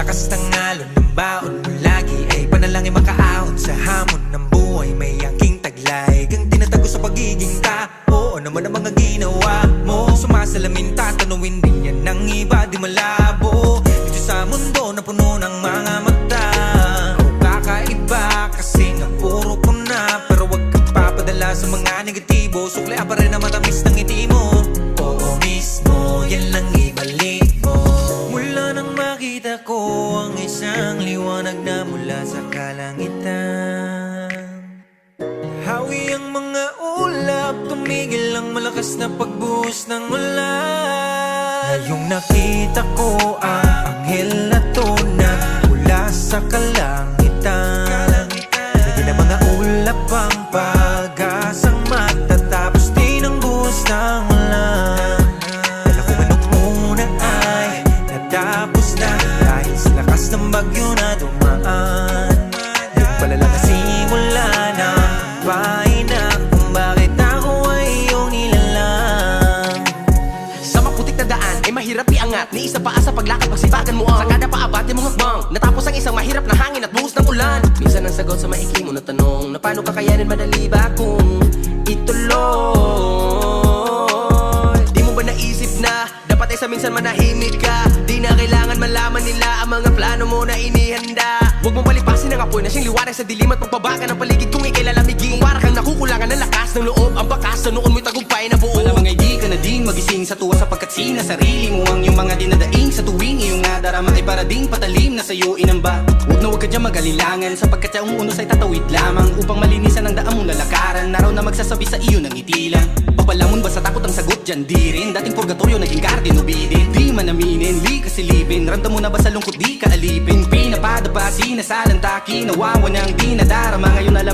lakas ng alon ng baon mo lagi ay panalangin makaahon sa hamon ng buhay. May angking taglay kang tinatago sa pagiging tao. Ano man ang mga ginawa mo, sumasalamin tatanungin din yan ng iba, di malabo dito sa mundo na puno ng mga mata. O kakaiba kasi nga puro ko na, pero wag kang papadala sa mga negatibo. Suklaya pa rin ang matamis ng ngiti mo. Oo mismo, yan lang ibalik mo. Mula nang makita ko ang isang liwanag na mula sa kalangitan, hawi ang mga ulap, tumigil ang malakas na pagbuhos ng ulan. Ngayong nakita ko ang anghel na tunay mula sa kalangitan, naging ang mga ulap ang pag-asang matatapos din ang buhos ng ulan. Kala ko man nung una ay natapos na dahil sa lakas ng bagyo na dumaan. Yung pala lang nasimula na paina kung bakit ako ay iyong nilalang. Sa maputik na daan ay mahirap iangat, ni isa pa sa paglakad magsibagan mo ang sa kada paabati mong hakbang. Natapos ang isang mahirap na hangin at buhos ng ulan. Minsan ang sagot sa maikli mo na tanong na paano kakayanin, madali ba kung ituloy? Di mo ba naisip na dapat ay sa minsan manahimik ka? Di na kailangan malaman nila ang mga plano mo na inihanda. Huwag mong palipasin ang apoy na siyang liwanag sa dilim at pagbabaga ng paligid kung ikay lalamigin. Kung para kang nakukulangan ng lakas ng loob, ang bakas sa noon mo'y tagumpay na buo. Malamang ay di ka na din magising sa tuwa sapagkat sinasarili mo ang iyong mga dinadaing sa tuwing iyong nadarama ay para ding patalim na sa'yo inamba. Huwag na huwag ka dyan mag-alilangan sapagkat yung unos ay tatawid lamang upang malinisan ang daan mong lalakaran. Naraw na magsasabi sa iyo ng ngiti lang. Papalamon ba sa takot ang sagot dyan? Di rin. Dating purgatorio naging garden ubidin. Di man aminin, di ka silipin. Ramdam mo na ba sa lungkot di ka alipin? Pinapadapa, sinasalantaki, nawawa ng di nadarama. Ngayon alam